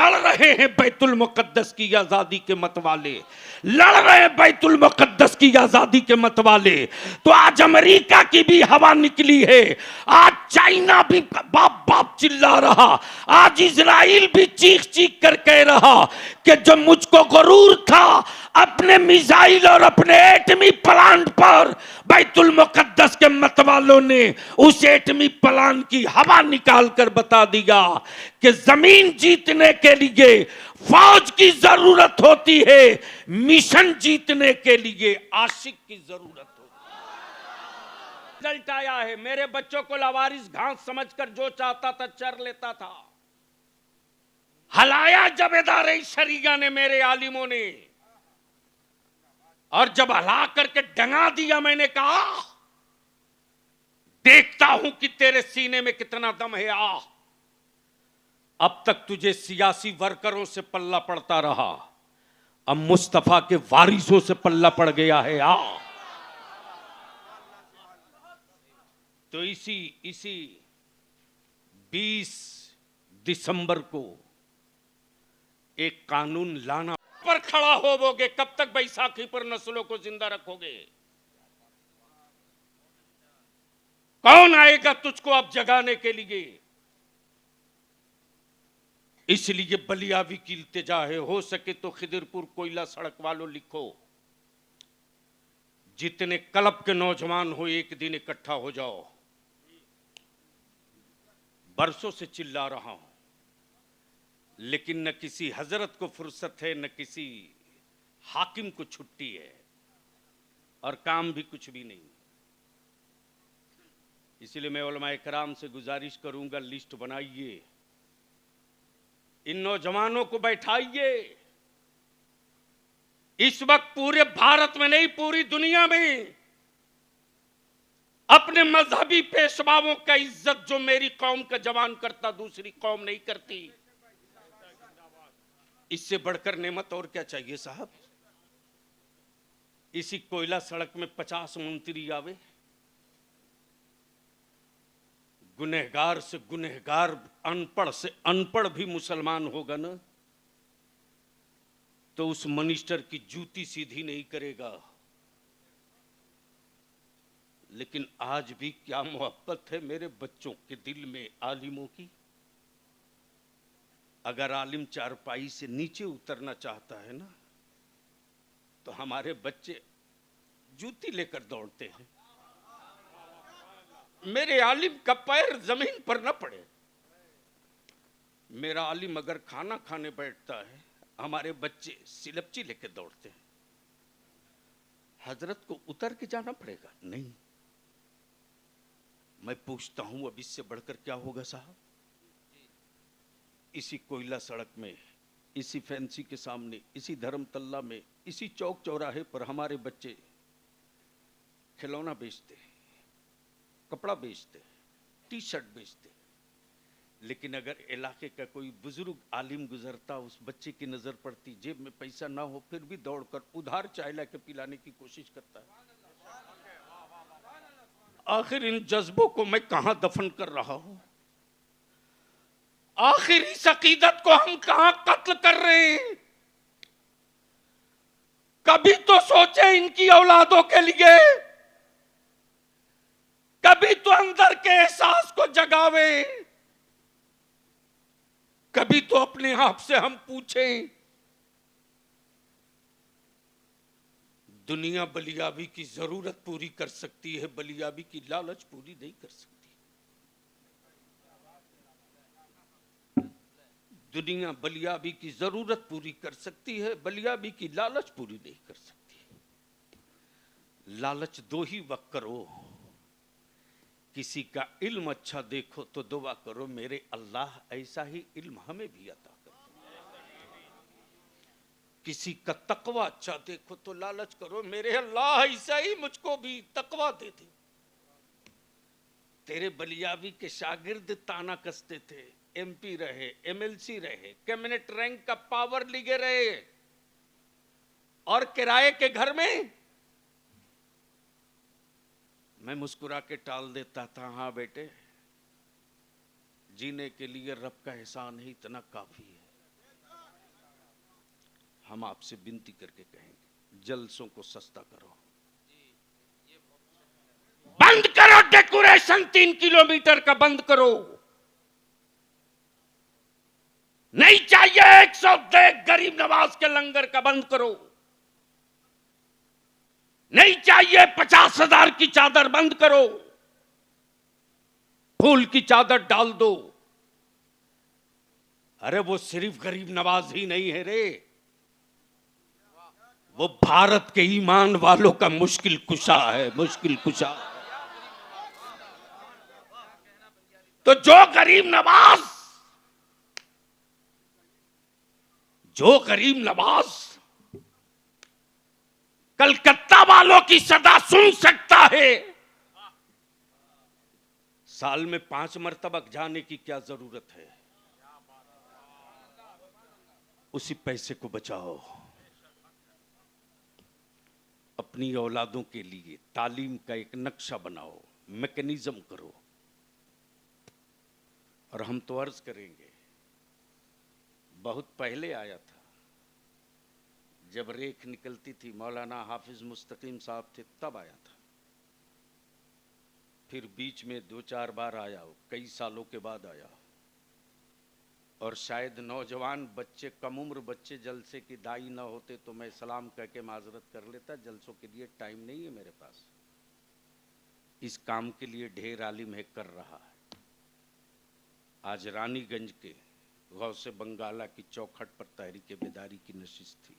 लड़ रहे हैं बैतुल मुकद्दस की आजादी के मतवाले, लड़ रहे हैं बैतुल मुकद्दस की आजादी के मतवाले। तो आज अमेरिका की भी हवा निकली है, आज चाइना भी बाप बाप चिल्ला रहा, आज इजराइल भी चीख चीख कर कह रहा कि जब मुझको गुरूर था अपने मिसाइल और अपने एटमी प्लांट पर, बैतुल मुकद्दस के मतवालों ने उस एटमी प्लांट की हवा निकाल कर बता दिया कि जमीन जीतने के लिए फौज की जरूरत होती है, मिशन जीतने के लिए आशिक की जरूरत होती है। रिजल्ट आया है, मेरे बच्चों को लावारिस घास समझकर जो चाहता था चर लेता था, हलाया जबेदार शरिया ने, मेरे आलिमों ने, और जब हला करके डंगा दिया, मैंने कहा देखता हूं कि तेरे सीने में कितना दम है, आ। अब तक तुझे सियासी वर्करों से पल्ला पड़ता रहा, अब मुस्तफा के वारिसों से पल्ला पड़ गया है, आ। तो इसी 20 दिसंबर को एक कानून लाना पर खड़ा होवोगे। कब तक बैसाखी पर नस्लों को जिंदा रखोगे? कौन आएगा तुझको अब जगाने के लिए? इसलिए बलियावी की इल्तिजा है, हो सके तो खिदिरपुर कोयला सड़क वालों लिखो, जितने क्लब के नौजवान हो एक दिन इकट्ठा हो जाओ। बरसों से चिल्ला रहा हूं, लेकिन न किसी हजरत को फुर्सत है, न किसी हाकिम को छुट्टी है, और काम भी कुछ भी नहीं। इसलिए मैं उलमाए कराम से गुजारिश करूंगा, लिस्ट बनाइए, इन नौजवानों को बैठाइए। इस वक्त पूरे भारत में नहीं, पूरी दुनिया में अपने मजहबी पेशवाओं का इज्जत जो मेरी कौम का जवान करता, दूसरी कौम नहीं करती। इससे बढ़कर नेमत और क्या चाहिए साहब? इसी कोयला सड़क में 50 मंत्री आवे, गुनहगार से गुनहगार, अनपढ़ से अनपढ़ भी मुसलमान होगा ना, तो उस मिनिस्टर की जूती सीधी नहीं करेगा। लेकिन आज भी क्या मोहब्बत है मेरे बच्चों के दिल में आलिमों की। अगर आलिम चारपाई से नीचे उतरना चाहता है ना, तो हमारे बच्चे जूती लेकर दौड़ते हैं। मेरे आलिम का पैर जमीन पर न पड़े। मेरा आलिम अगर खाना खाने बैठता है, हमारे बच्चे सिलपची लेकर दौड़ते हैं। हजरत को उतर के जाना पड़ेगा? नहीं। मैं पूछता हूं अब इससे बढ़कर क्या होगा साहब? इसी कोयला सड़क में, इसी फैंसी के सामने, इसी धर्मतल्ला में, इसी चौक चौराहे पर हमारे बच्चे खिलौना बेचते, कपड़ा बेचते, टी शर्ट बेचते। लेकिन अगर इलाके का कोई बुजुर्ग आलिम गुजरता, उस बच्चे की नजर पड़ती, जेब में पैसा ना हो, फिर भी दौड़कर उधार चाय लाके पिलाने की कोशिश करता है। आखिर इन जज्बों को मैं कहां दफन कर रहा हूं? आखिर इस अकीदत को हम कहां कत्ल कर रहे हैं? कभी तो सोचे इनकी औलादों के लिए, कभी तो अंदर के एहसास को जगावे, कभी तो अपने आप से हम पूछें। दुनिया बलियाबी की जरूरत पूरी कर सकती है, बलियाबी की लालच पूरी नहीं कर सकती। दुनिया बलियाबी की जरूरत पूरी कर सकती है, बलियाबी की लालच पूरी नहीं कर सकती। लालच दो ही वक्त करो, किसी का इल्म अच्छा देखो तो दुआ करो, मेरे अल्लाह ऐसा ही इल्म हमें भी अता कर। किसी का तकवा अच्छा देखो तो लालच करो, मेरे अल्लाह ऐसा ही मुझको भी तकवा दे दे। तेरे बलियाबी के शागिर्द ताना कसते थे, एमपी रहे, एमएलसी रहे, कैबिनेट रैंक का पावर लीगे रहे, और किराए के घर में मैं मुस्कुरा के टाल देता था, हाँ बेटे जीने के लिए रब का एहसान ही इतना काफी है। हम आपसे विनती करके कहेंगे, जलसों को सस्ता करो, बंद करो डेकोरेशन 3 किलोमीटर का बंद करो। नहीं चाहिए 101 गरीब नवाज के लंगर का बंद करो। नहीं चाहिए 50,000 की चादर बंद करो, फूल की चादर डाल दो। अरे वो सिर्फ गरीब नवाज ही नहीं है रे, वो भारत के ईमान वालों का मुश्किल कुशा है, मुश्किल कुशा। तो जो गरीब नवाज कलकत्ता वालों की सदा सुन सकता है, साल में 5 मरतबा जाने की क्या जरूरत है? उसी पैसे को बचाओ, अपनी औलादों के लिए तालीम का एक नक्शा बनाओ, मैकेनिज्म करो। और हम तो अर्ज करेंगे, बहुत पहले आया था, जब रेख निकलती थी, मौलाना हाफिज मुस्तकीम साहब थे तब आया था, फिर बीच में 2-4 बार आया हो, कई सालों के बाद आया। और शायद नौजवान बच्चे, कम उम्र बच्चे जलसे की दाई ना होते तो मैं सलाम कह के माजरत कर लेता, जलसों के लिए टाइम नहीं है मेरे पास, इस काम के लिए ढेर आलिम है कर रहा है। आज रानीगंज के गौसे बंगाला की चौखट पर तहरीक बेदारी की नशिस्त थी,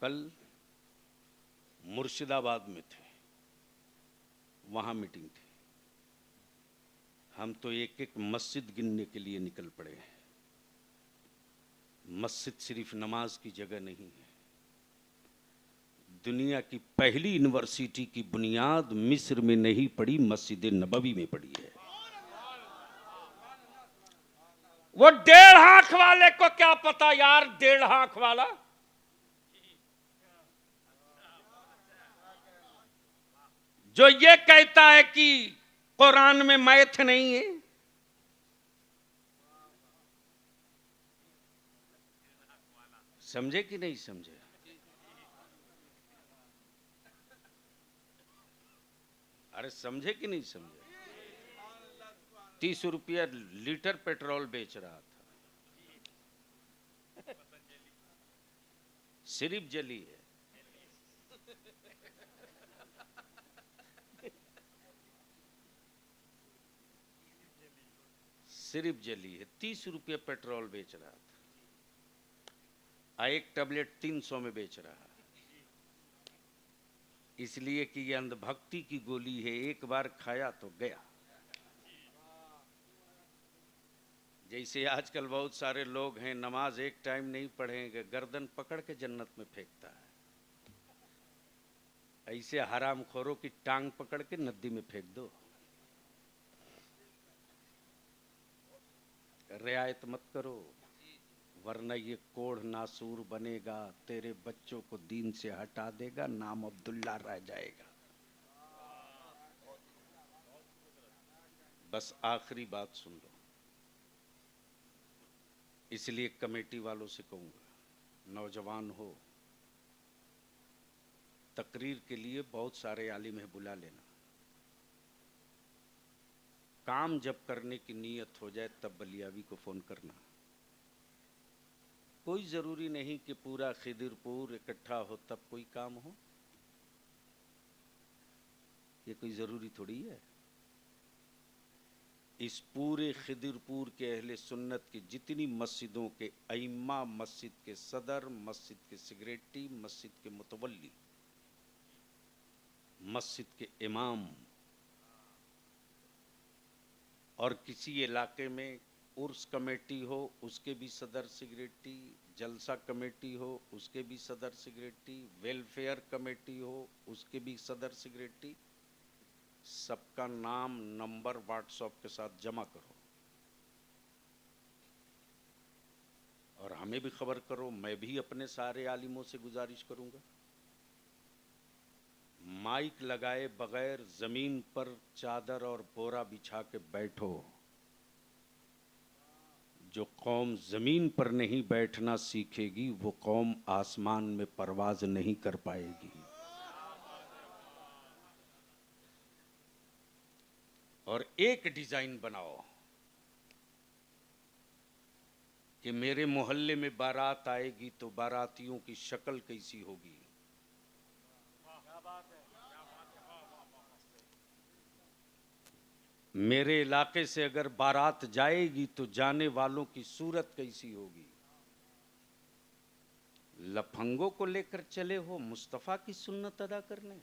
कल मुर्शिदाबाद में थे, वहां मीटिंग थी। हम तो एक एक मस्जिद गिनने के लिए निकल पड़े हैं। मस्जिद सिर्फ नमाज की जगह नहीं है। दुनिया की पहली यूनिवर्सिटी की बुनियाद मिस्र में नहीं पड़ी, मस्जिद नबवी में पड़ी है। वो 1.5 आंख वाले को क्या पता यार, 1.5 आंख वाला जो ये कहता है कि कुरान में मैथ नहीं है। समझे कि नहीं समझे? अरे समझे कि नहीं समझे? 30 रुपया लीटर पेट्रोल बेच रहा था, सिर्फ जली है। सिर्फ जली है, 30 रुपया पेट्रोल बेच रहा था, एक टैबलेट 300 में बेच रहा है, इसलिए कि ये अंधभक्ति की गोली है, एक बार खाया तो गया। जैसे आजकल बहुत सारे लोग हैं, नमाज एक टाइम नहीं पढ़ेंगे, गर्दन पकड़ के जन्नत में फेंकता है, ऐसे हरामखोरों की टांग पकड़ के नदी में फेंक दो। रियायत मत करो, वरना ये कोढ़ नासूर बनेगा, तेरे बच्चों को दीन से हटा देगा, नाम अब्दुल्ला रह जाएगा। बस आखिरी बात सुन लो, इसलिए कमेटी वालों से कहूंगा, नौजवान हो, तकरीर के लिए बहुत सारे आलिम है, बुला लेना। काम जब करने की नीयत हो जाए तब बलियावी को फोन करना। कोई जरूरी नहीं कि पूरा खिदिरपुर इकट्ठा हो तब कोई काम हो, ये कोई जरूरी थोड़ी है। इस पूरे खिदिरपुर के अहले सुन्नत की जितनी मस्जिदों के अइम्मा, मस्जिद के सदर, मस्जिद के सेक्रेटरी, मस्जिद के मुतवल्ली, मस्जिद के इमाम, और किसी इलाके में उर्स कमेटी हो उसके भी सदर सेक्रेटरी, जलसा कमेटी हो उसके भी सदर सेक्रेटरी, वेलफेयर कमेटी हो उसके भी सदर सेक्रेटरी, सबका नाम नंबर व्हाट्सएप के साथ जमा करो और हमें भी खबर करो। मैं भी अपने सारे आलिमों से गुजारिश करूंगा, माइक लगाए बगैर जमीन पर चादर और बोरा बिछा के बैठो। जो कौम जमीन पर नहीं बैठना सीखेगी वो कौम आसमान में परवाज नहीं कर पाएगी। और एक डिजाइन बनाओ कि मेरे मोहल्ले में बारात आएगी तो बारातियों की शक्ल कैसी होगी, मेरे इलाके से अगर बारात जाएगी तो जाने वालों की सूरत कैसी होगी। लफंगों को लेकर चले हो मुस्तफा की सुन्नत अदा करने,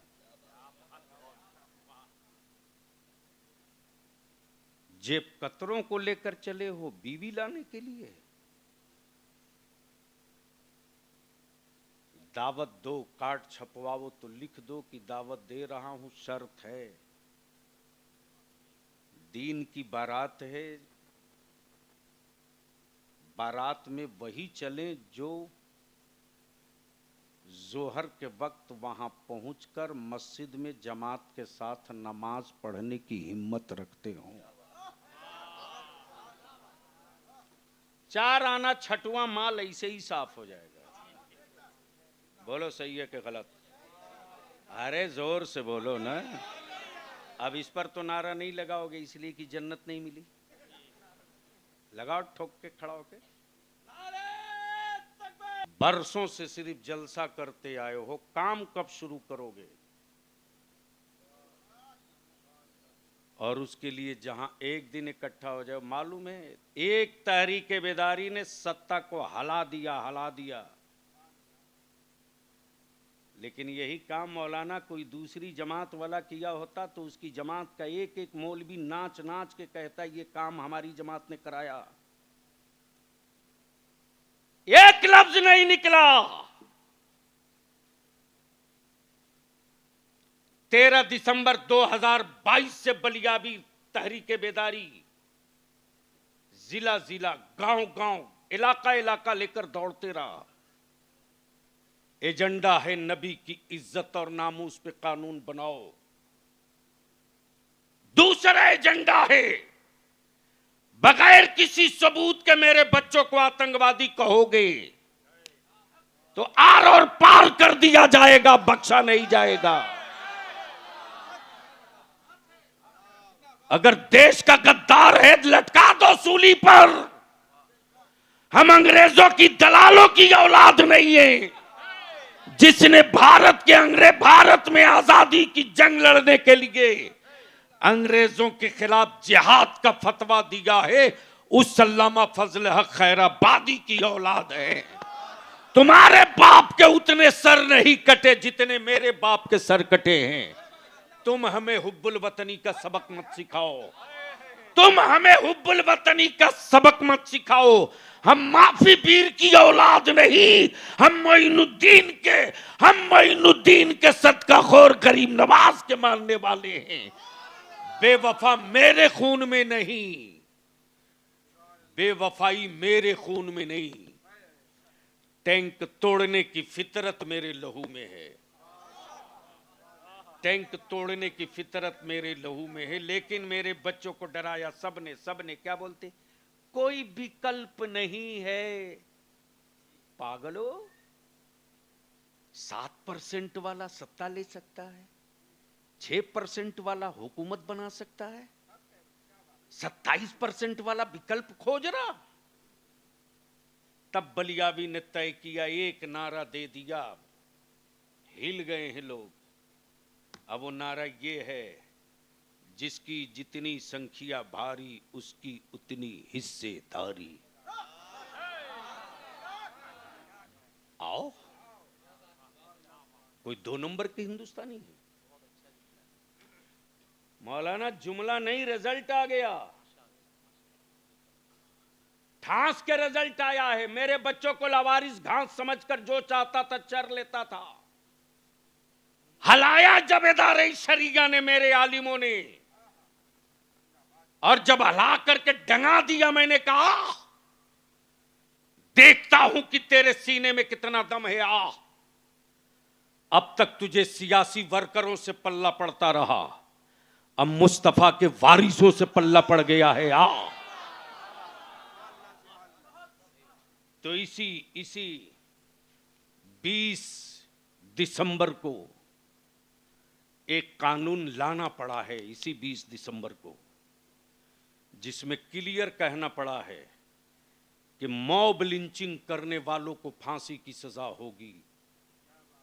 जेब कतरों को लेकर चले हो बीवी लाने के लिए। दावत दो, कार्ड छपवाओ तो लिख दो कि दावत दे रहा हूं, शर्त है दीन की बारात है, बारात में वही चले जो जोहर के वक्त वहां पहुंचकर मस्जिद में जमात के साथ नमाज पढ़ने की हिम्मत रखते हों। 4 आना छठवां माल ऐसे ही साफ हो जाएगा। बोलो सही है कि गलत? अरे जोर से बोलो ना। अब इस पर तो नारा नहीं लगाओगे इसलिए कि जन्नत नहीं मिली। लगाओ ठोक के खड़ा होके। बरसों से सिर्फ जलसा करते आए हो, काम कब शुरू करोगे? और उसके लिए जहां एक दिन इकट्ठा हो जाओ, मालूम है एक तहरीक बेदारी ने सत्ता को हिला दिया। लेकिन यही काम मौलाना कोई दूसरी जमात वाला किया होता तो उसकी जमात का एक एक मौलवी नाच नाच के कहता ये काम हमारी जमात ने कराया। एक लफ्ज नहीं निकला। 13 दिसंबर 2022 से बलियाबी तहरीक बेदारी जिला जिला, गांव गांव, इलाका इलाका लेकर दौड़ते रहा। एजेंडा है नबी की इज्जत और नामूस पे कानून बनाओ। दूसरा एजेंडा है बगैर किसी सबूत के मेरे बच्चों को आतंकवादी कहोगे तो आर और पार कर दिया जाएगा, बख्शा नहीं जाएगा। अगर देश का गद्दार है लटका दो सूली पर। हम अंग्रेजों की दलालों की औलाद नहीं है जिसने भारत में आजादी की जंग लड़ने के लिए अंग्रेजों के खिलाफ जिहाद का फतवा दिया है, उस अल्लामा फजल हक खैराबादी की औलाद है। तुम्हारे बाप के उतने सर नहीं कटे जितने मेरे बाप के सर कटे हैं। तुम हमें हुब्बुल वतनी का सबक मत सिखाओ। तुम हमें हुब्बुल वतनी का सबक मत सिखाओ। हम माफी पीर की औलाद नहीं, हम मोइनुद्दीन के सदकाखोर गरीब नवाज के मानने वाले हैं। बेवफा मेरे खून में नहीं, बेवफाई मेरे खून में नहीं। टैंक तोड़ने की फितरत मेरे लहू में है, टैंक तोड़ने की फितरत मेरे लहू में है। लेकिन मेरे बच्चों को डराया सबने क्या बोलते? कोई विकल्प नहीं है। पागलो, 7% वाला सत्ता ले सकता है, 6% वाला हुकूमत बना सकता है, 27% वाला विकल्प खोज रहा। तब बलियाबी ने तय किया, एक नारा दे दिया, हिल गए हैं लोग। अब वो नारा ये है, जिसकी जितनी संख्या भारी उसकी उतनी हिस्सेदारी। आओ, कोई 2 नंबर के हिंदुस्तानी है? मौलाना जुमला नहीं, रिजल्ट आ गया। घास के रिजल्ट आया है। मेरे बच्चों को लावारिस घास समझकर जो चाहता था चर लेता था। हलाया जबेदार शरिया ने, मेरे आलिमों ने, और जब हला करके डंगा दिया मैंने कहा देखता हूं कि तेरे सीने में कितना दम है। अब तक तुझे सियासी वर्करों से पल्ला पड़ता रहा, अब मुस्तफा के वारिसों से पल्ला पड़ गया है। तो इसी इसी 20 दिसंबर को एक कानून लाना पड़ा है, इसी 20 दिसंबर को, जिसमें क्लियर कहना पड़ा है कि मॉब लिंचिंग करने वालों को फांसी की सजा होगी।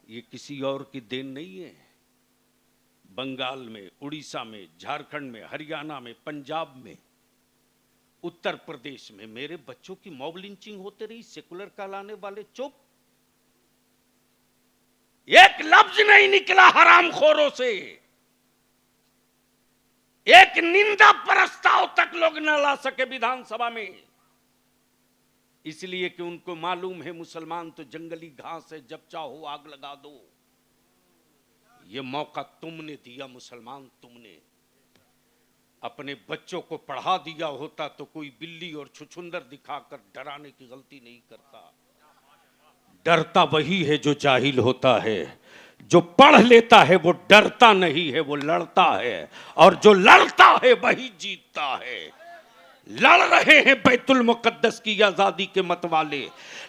ये किसी और की देन नहीं है। बंगाल में, उड़ीसा में, झारखंड में, हरियाणा में, पंजाब में, उत्तर प्रदेश में मेरे बच्चों की मॉब लिंचिंग होते रही। सेकुलर कहलाने वाले चुप, एक लफ्ज नहीं निकला हरामखोरों से, एक निंदा प्रस्ताव तक लोग न ला सके विधानसभा में, इसलिए कि उनको मालूम है मुसलमान तो जंगली घास है, जब चाहो आग लगा दो। ये मौका तुमने दिया मुसलमान, तुमने अपने बच्चों को पढ़ा दिया होता तो कोई बिल्ली और छुछुंदर दिखाकर डराने की गलती नहीं करता। डरता वही है जो जाहिल होता है, जो पढ़ लेता है वो डरता नहीं है, वो लड़ता है, और जो लड़ता है वही जीतता है। लड़ रहे हैं बैतुल मुकद्दस की आजादी के मतवाले,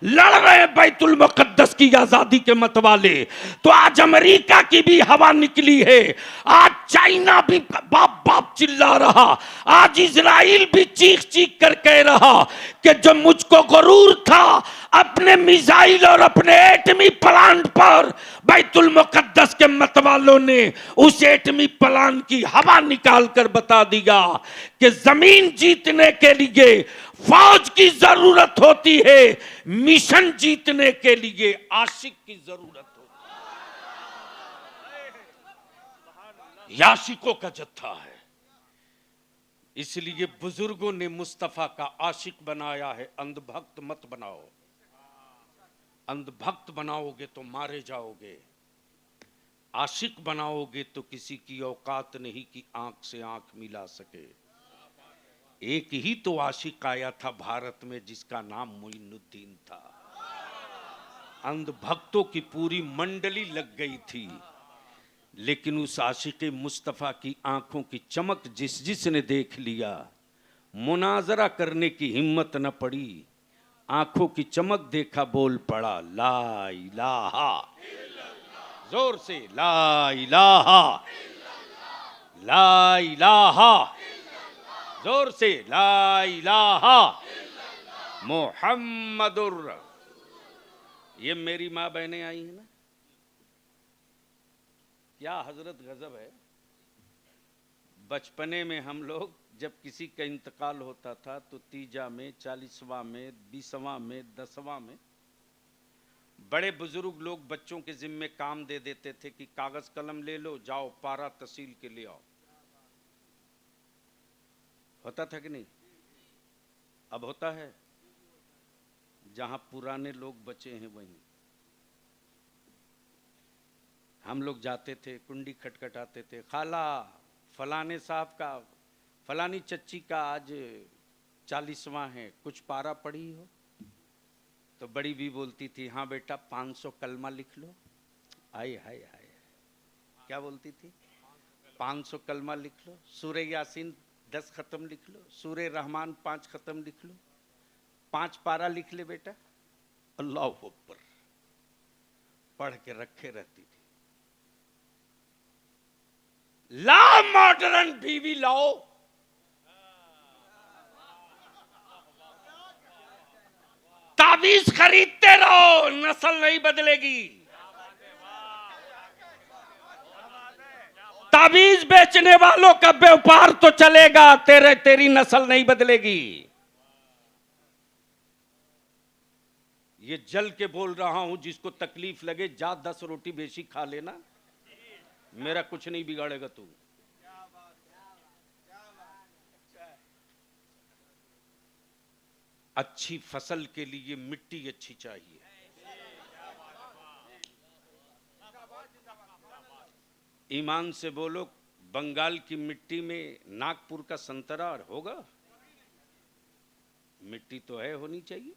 लड़ रहे हैं बैतुल मुकद्दस की आजादी के मतवाले। तो आज अमेरिका की भी हवा निकली है, आज चाइना भी बाप बाप चिल्ला रहा, आज इजराइल भी चीख चीख कर कह रहा कि जो मुझको गुरूर था अपने मिसाइल और अपने एटमी प्लांट पर, बैतुल मुकद्दस के मतवालों ने उस एटमी प्लांट की हवा निकाल कर बता दिया कि जमीन जीतने के लिए फौज की जरूरत होती है, मिशन जीतने के लिए आशिक की जरूरत होती है। आशिकों का जत्था है, इसलिए बुजुर्गों ने मुस्तफा का आशिक बनाया है। अंधभक्त मत बनाओ, अंधभक्त बनाओगे तो मारे जाओगे, आशिक बनाओगे तो किसी की औकात नहीं कि आंख से आंख मिला सके। एक ही तो आशिक आया था भारत में जिसका नाम मोइनुद्दीन था। अंधभक्तों की पूरी मंडली लग गई थी, लेकिन उस आशिक मुस्तफा की आंखों की चमक जिसने देख लिया, मुनाजरा करने की हिम्मत न पड़ी, आंखों की चमक देखा, बोल पड़ा ला इलाहा, जोर से ला इलाहा, ला इलाहा, जोर से ला इलाहा मुहम्मदुर। ये मेरी माँ बहनें आई है ना, क्या हजरत गजब है। बचपने में हम लोग जब किसी का इंतकाल होता था तो तीजा में, 40वां में, 20वां में, 10वां में बड़े बुजुर्ग लोग बच्चों के जिम्मे काम दे देते थे कि कागज कलम ले लो, जाओ पारा तहसील के ले आओ। होता था कि नहीं? अब होता है? जहां पुराने लोग बचे हैं वहीं हम लोग जाते थे, कुंडी खटखटाते थे, खाला फलाने साहब का, फलानी चच्ची का आज 40वां है, कुछ पारा पढ़ी हो? तो बड़ी भी बोलती थी, हाँ बेटा 500 कलमा लिख लो। आए हाय हाय, क्या बोलती थी? 500 कलमा लिख लो, सूरे यासीन 10 खत्म लिख लो, सूरे रहमान 5 खत्म लिख लो, 5 पारा लिख ले बेटा। अल्लाह अकबर, पढ़ के रखे रहती थी। ला मॉडर्न बीवी लाओ, ताबीज खरीदते रहो, नस्ल नहीं बदलेगी। ताबीज बेचने वालों का व्यापार तो चलेगा, तेरी नस्ल नहीं बदलेगी। ये जल के बोल रहा हूं, जिसको तकलीफ लगे जा 10 रोटी बेची खा लेना, मेरा कुछ नहीं बिगाड़ेगा तू। अच्छी फसल के लिए मिट्टी अच्छी चाहिए। ईमान से बोलो, बंगाल की मिट्टी में नागपुर का संतरा होगा? मिट्टी तो है, होनी चाहिए।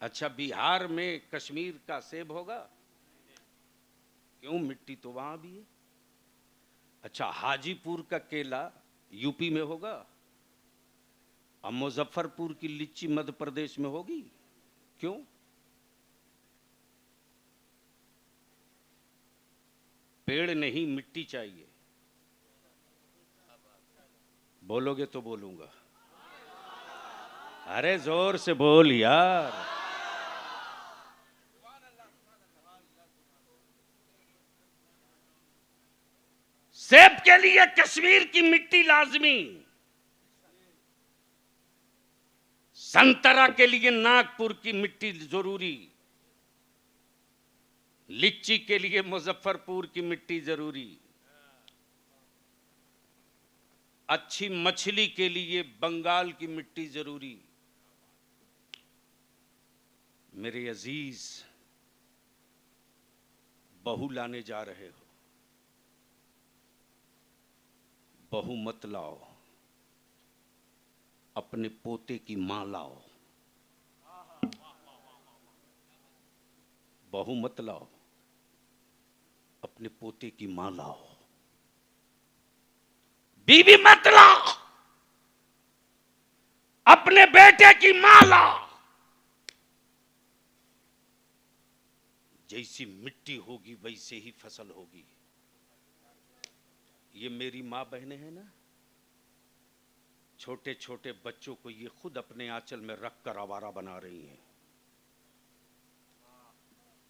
अच्छा, बिहार में कश्मीर का सेब होगा? क्यों, मिट्टी तो वहां भी है। अच्छा, हाजीपुर का केला यूपी में होगा? अब मुजफ्फरपुर की लीची मध्य प्रदेश में होगी? क्यों? पेड़ नहीं, मिट्टी चाहिए। बोलोगे तो बोलूंगा। अरे जोर से बोल यार। सेब के लिए कश्मीर की मिट्टी लाजमी, संतरा के लिए नागपुर की मिट्टी जरूरी, लीची के लिए मुजफ्फरपुर की मिट्टी जरूरी, अच्छी मछली के लिए बंगाल की मिट्टी जरूरी। मेरे अजीज, बहू लाने जा रहे हो, बहू मत लाओ, अपने पोते की मां लाओ। बहू मत लाओ, अपने पोते की मां लाओ। बीवी मत लाओ, अपने बेटे की मां लाओ। जैसी मिट्टी होगी वैसे ही फसल होगी। ये मेरी मां बहनें हैं ना, छोटे छोटे बच्चों को ये खुद अपने आंचल में रखकर आवारा बना रही हैं।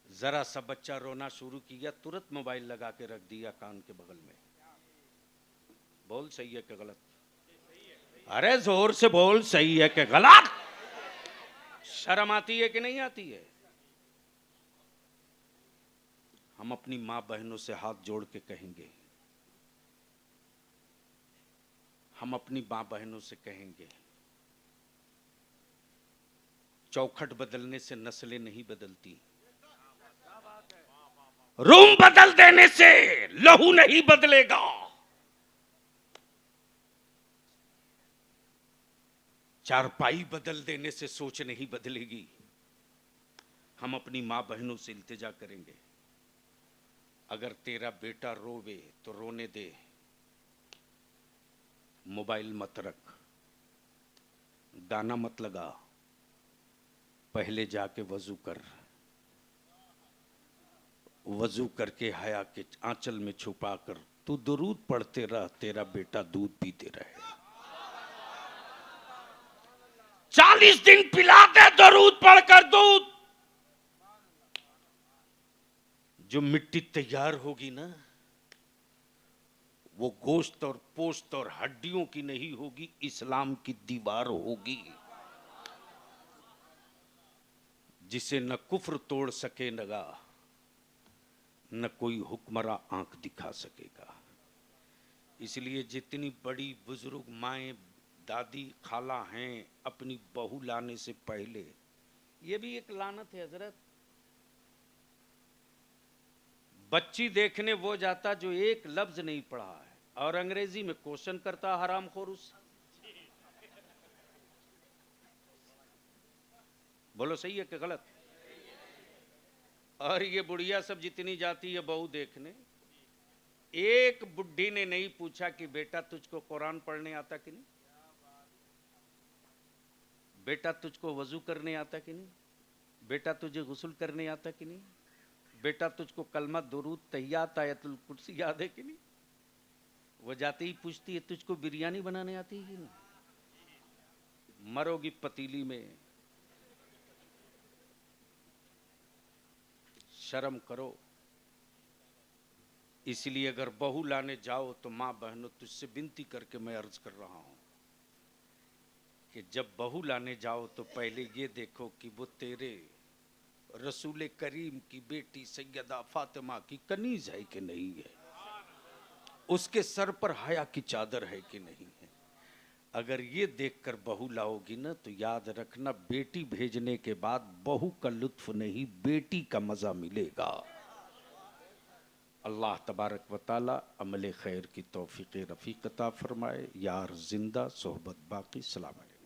जरा सा बच्चा रोना शुरू किया, तुरंत मोबाइल लगा के रख दिया कान के बगल में। बोल सही है कि गलत? अरे जोर से बोल, सही है कि गलत? शर्म आती है कि नहीं आती है? हम अपनी मां बहनों से हाथ जोड़ के कहेंगे, हम अपनी मां बहनों से कहेंगे, चौखट बदलने से नस्लें नहीं बदलती, रूम बदल देने से लहू नहीं बदलेगा। चारपाई बदल देने से सोच नहीं बदलेगी। हम अपनी मां बहनों से इल्तिजा करेंगे, अगर तेरा बेटा रोवे तो रोने दे, मोबाइल मत रख, गाना मत लगा, पहले जाके वजू कर, वजू करके हया के आंचल में छुपा कर तू दुरूद पढ़ते रह, तेरा बेटा दूध पीते रहे। 40 दिन पिला दे दुरूद पढ़कर दूध। जो मिट्टी तैयार होगी ना, वो गोश्त और पोस्त और हड्डियों की नहीं होगी, इस्लाम की दीवार होगी, जिसे न कुफ्र तोड़ सके नगा, न कोई हुक्मरा आंख दिखा सकेगा। इसलिए जितनी बड़ी बुजुर्ग माएं, दादी, खाला हैं, अपनी बहू लाने से पहले, ये भी एक लानत है हजरत, बच्ची देखने वो जाता जो एक लफ्ज नहीं पढ़ा है और अंग्रेजी में क्वेश्चन करता हरामखोर उससे। बोलो सही है कि गलत? और ये बुढ़िया सब जितनी जाती है बहू देखने, एक बुढ़ी ने नहीं पूछा कि बेटा तुझको कुरान पढ़ने आता कि नहीं, बेटा तुझको वजू करने आता कि नहीं, बेटा तुझे गुस्ल करने आता कि नहीं, बेटा तुझको कलमा दुरूद तहियात आयतुल कुर्सी याद है कि नहीं। वो जाते ही पूछती है तुझको बिरयानी बनाने आती है कि नहीं। मरोगी पतीली में। शर्म करो। इसलिए अगर बहू लाने जाओ तो मां बहनों, तुझसे विनती करके मैं अर्ज कर रहा हूं कि जब बहू लाने जाओ तो पहले ये देखो कि वो तेरे रसूल करीम की बेटी सैयदा फातिमा की कनीज है कि नहीं है, उसके सर पर हया की चादर है कि नहीं है। अगर ये देखकर बहू लाओगी ना तो याद रखना, बेटी भेजने के बाद बहू का लुत्फ नहीं, बेटी का मजा मिलेगा। अल्लाह तबारक व तआला अमल खैर की तौफीक रफ़ीक अता फरमाए। यार जिंदा, सोहबत बाकी। सलाम अलैकुम।